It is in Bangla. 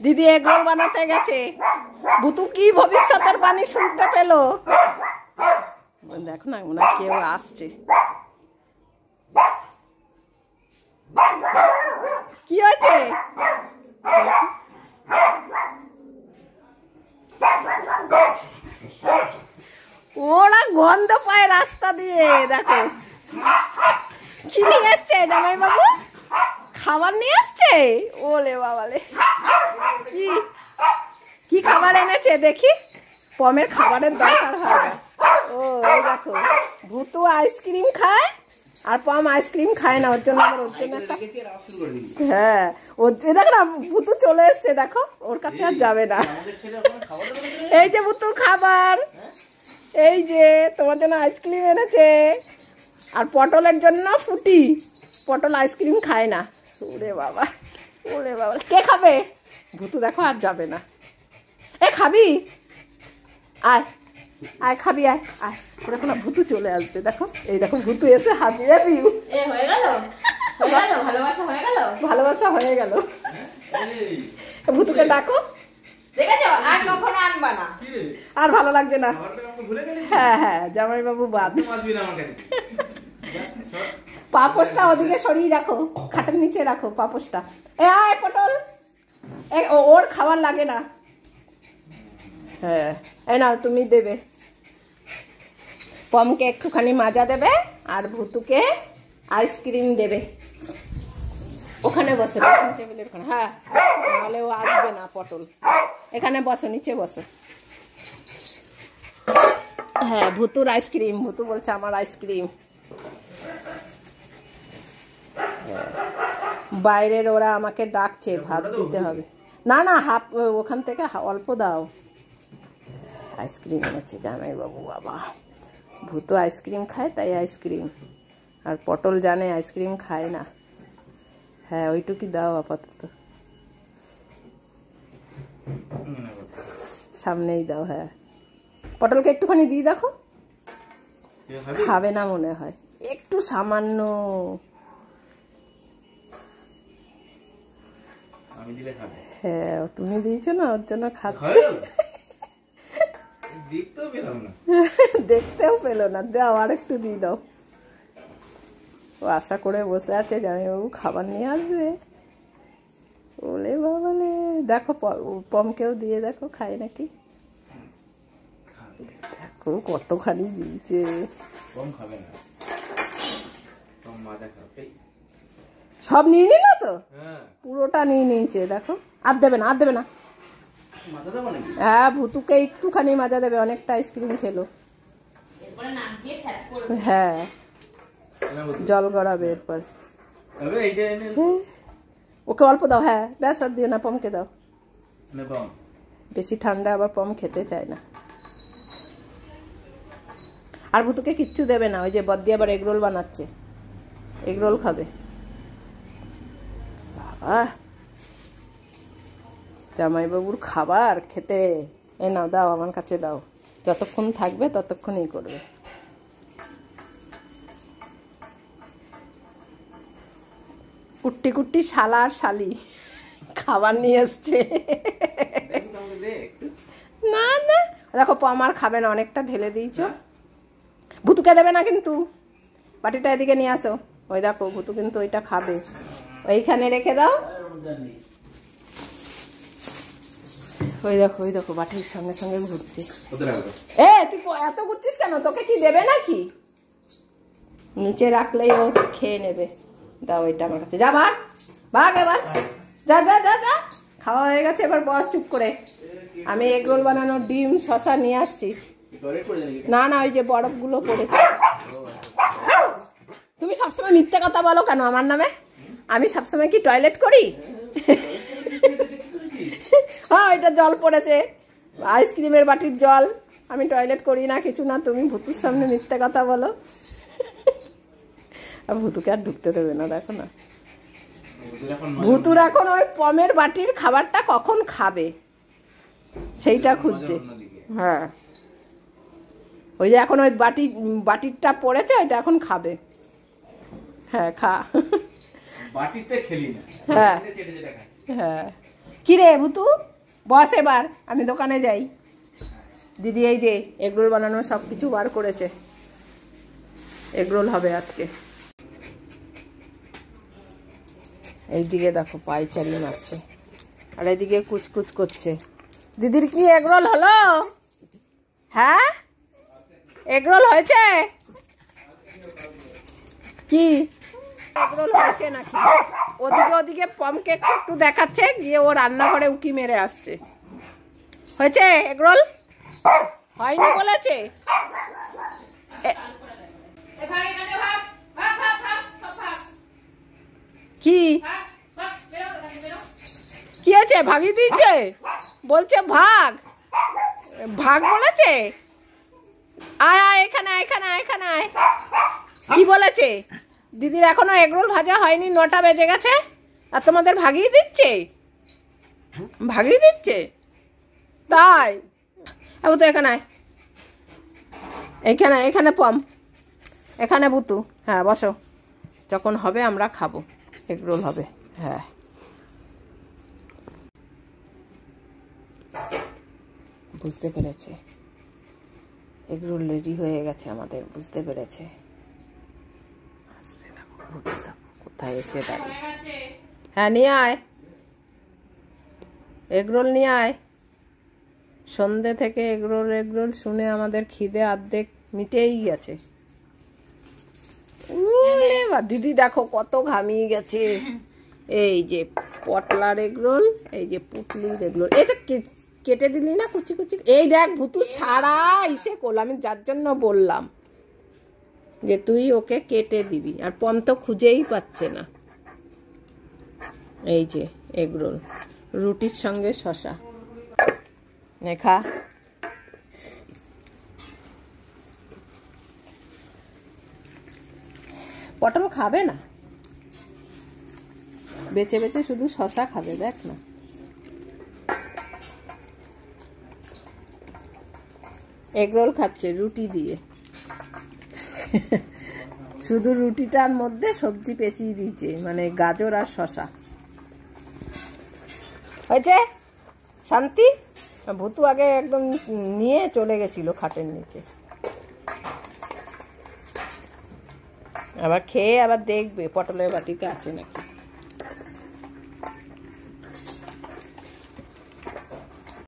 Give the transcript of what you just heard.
দিদি এগরোল বানাতে গেছে। ভুতু কি ভবিষ্যতের বাণী শুনতে পেলো। দেখো না মনে হয় কেউ আসছে। কি হয়েছে? ওরা গন্ধ পায় রাস্তা দিয়ে। দেখো কি নিয়ে এসছে জামাই বাবু, খাবার নিয়ে এসছে। ওলে বাবালে, কি খাবার এনেছে দেখি। পমের খাবারের দরকার হয়। ও এই দেখো, ভুতু আইসক্রিম খায় আর পম আইসক্রিম খায় না, ওর জন্য একটা। হ্যাঁ ওর দেখো না, ভুতু চলে এসছে। দেখো ওর কাছে আর যাবে না। এই যে ভুতু খাবার, এই যে তোমার জন্য আইসক্রিম এনেছে। আর পটলের জন্য ফুটি, পটল আইসক্রিম খায় না। ওরে বাবা, ওরে বাবা, কে খাবে? ভুতু দেখো আর যাবে না। এ খাবি? আয় আয়, খাবি আয় আয়। দেখো না ভুতু চলে আসবে। দেখো এই দেখো ভুতু এসে হাজিয়ে পিউ। হয়ে গেল, ভালোবাসা হয়ে গেল, ভালোবাসা হয়ে গেল। ভুতুকে ডাকো। দেখেছো, আর কখনো আনবা না। আর ভালো লাগছে না। হ্যাঁ হ্যাঁ, জামাই বাবু বাদ। পাপোশটা ওদিকে সরিয়ে রাখো, খাটের নিচে রাখো পাপোশটা। এ আয় পটল, ওর খাবার লাগে না। হ্যাঁ এই নাও, তুমি দেবে। পমকে একটুখানি মাজা দেবে আর ভুতুকে আইসক্রিম দেবে। ওখানে বসে, ড্রেসিং টেবিলের ওখানে। হ্যাঁ নাহলে ও আসবে না। পটল এখানে বসো, নিচে বসো। হ্যাঁ ভুতুর আইসক্রিম, ভুতু বলছে আমার আইসক্রিম। বাইরের ওরা আমাকে ডাকছে, ভাত দিতে হবে। না না, হাফ ওখান থেকে অল্প দাও। আইসক্রিম এনেছে জামাই বাবু। বাবা, ভুতু আইসক্রিম খায় তাই আইসক্রিম। আর পটল জানে আইসক্রিম খায় না। হ্যাঁ ওইটুকুই দাও আপাতত, সামনেই দাও। হ্যাঁ পটলকে একটুখানি দিয়ে দেখো, খাবে না মনে হয়, একটু সামান্য। হ্যাঁ তুমি দিয়েছো না, ওর জন্য খাচ্ছে। দেখতেও পেলো না। দাও আর একটু দিয়ে দাও। ও আশা করে বসে আছে জামাইবাবু খাবার নিয়ে আসবে। ওলে বাবালে, দেখো পমকেও দিয়ে দেখো খায় নাকি। দেখো কতখানি দিয়েছে। সব নিয়ে নিল তো, পুরোটা নিয়ে নিয়েছে। দেখো আর দেবে না, আর দেবে না। হ্যাঁ ভুতুকে একটুখানি মাজা দেবে, অনেকটা আইসক্রিম খেলো। হ্যাঁ জল গড়াবে এরপর। ওকে অল্প দাও। হ্যাঁ ব্যাস, আর দিও না। পমকে দাও, বেশি ঠান্ডা আবার পম খেতে চায় না। আর ভুতুকে কিচ্ছু দেবে না। ওই যে বদ্দি আবার এগরোল বানাচ্ছে, এগরোল খাবে। বাবা, জামাইবাবুর খাবার খেতে। এ নাও, দাও আমার কাছে দাও। যতক্ষণ থাকবে ততক্ষণই করবে। কুট্টি কুট্টি শালা আর শালি খাবার নিয়ে এসছে। না না, দেখো আমার খাবে না, অনেকটা ঢেলে দিয়েছ। ভুতুকে দেবে না কিন্তু। বাটিটা এদিকে নিয়ে আসো। ওই দেখো ভুতু কিন্তু ওইটা খাবে। ওইখানে রেখে দাও। ওই দেখো, ওই দেখো বাটির সঙ্গে সঙ্গে ঘুরছে। এ তুই এত ঘুরছিস কেন? তোকে কি দেবে নাকি? নিচে রাখলেই ও খেয়ে নেবে। দাও ওইটা আমার কাছে। যা ভাগ, ভাগ এবার। যা যা যা যা, খাওয়া হয়ে গেছে, এবার বস চুপ করে। আমি এগরোল বানানোর ডিম শসা নিয়ে আসছি। না না, ওই যে বরফগুলো পড়েছে। তুমি সবসময় মিথ্যে কথা বলো কেন আমার নামে? আমি সবসময় কি টয়লেট করি? হ্যাঁ এটা জল পড়েছে, আইসক্রিমের বাটির জল। আমি টয়লেট করি না, কিছু না। তুমি ভুতুর সামনে মিথ্যে কথা বলো। আর ভুতুকে আর ঢুকতে দেবে না। দেখো না, ভুতুর এখন ওই পমের বাটির খাবারটা কখন খাবে সেইটা খুঁজছে। হ্যাঁ ওই যে এখন ওই বাটিরটা পড়েছে, ওইটা এখন খাবে। হ্যাঁ খা। বাটিতে খেলি না। হ্যাঁ হ্যাঁ, কি রে ভুতু, বস এবার, আমি দোকানে যাই। দিদি এই যে এগরোল বানানোর সব কিছু বার করেছে, এগরোল হবে আজকে। এইদিকে দেখো পায়চারি মারছে, আর এইদিকে কুচকুচ করছে। দিদির কি এগরোল হলো? হ্যাঁ, এগরোল হয়েছে? কি এগরোল হয়েছে নাকি? ওদিকে পমকে একটু দেখাচ্ছে, গিয়ে ও রান্নাঘরে উকি মেরে আসছে। হয়েছে এগরোল? হয়নি বলেছে। কি কি হয়েছে? ভাগিয়ে দিয়েছে, বলছে ভাগ ভাগ বলেছে। আয় আয় এখানে, এখানে এখানে আয়। কি বলেছে? দিদির এখনো এগরোল ভাজা হয়নি, 9টা বেজে গেছে, আর তোমাদের ভাগিয়ে দিচ্ছে, ভাগিয়ে দিচ্ছে। তাই তো এখানে আয়, এইখানে, এখানে পম, এখানে বুতু। হ্যাঁ বসো, যখন হবে আমরা খাবো, এগরোল হবে। হ্যাঁ বুঝতে পেরেছে, এগরোল রেডি হয়ে গেছে আমাদের, বুঝতে পেরেছে। আসবে দেখো, কোথায় এসে দাঁড়িয়েছে। হ্যাঁ নিয়ে আয়, এগরোল নিয়ে আয়। সন্ধ্যে থেকে এগরোল এগরোল শুনে আমাদের খিদে অর্ধেক মিটেই গেছে। দিদি দেখো কত ঘামিয়ে গেছে। এই যে পটলার এগরোল, এই যে পুটলির এগরোল। এই তো কেটে দিলি না কুচি কুচি। এই দেখ ভুতু সারা ইসে করল, আমি যার জন্য বললাম যে তুই ওকে কেটে দিবি, আর পম তো খুঁজেই পাচ্ছে না। এই যে এগরোল, রুটির সঙ্গে শশা খা। পটল খাবে না, বেছে বেছে শুধু শশা খাবে, দেখ না। এগরোল খাচ্ছে রুটি দিয়ে, শুধু রুটিটার মধ্যে সবজি পেঁচিয়ে দিয়েছে, মানে গাজর আর শশা। হয়েছে শান্তি? ভুতু আগে একদম নিয়ে চলে গেছিল খাটের নিচে, আবার খেয়ে আবার দেখবে পটলের বাটিতে আছে নাকি।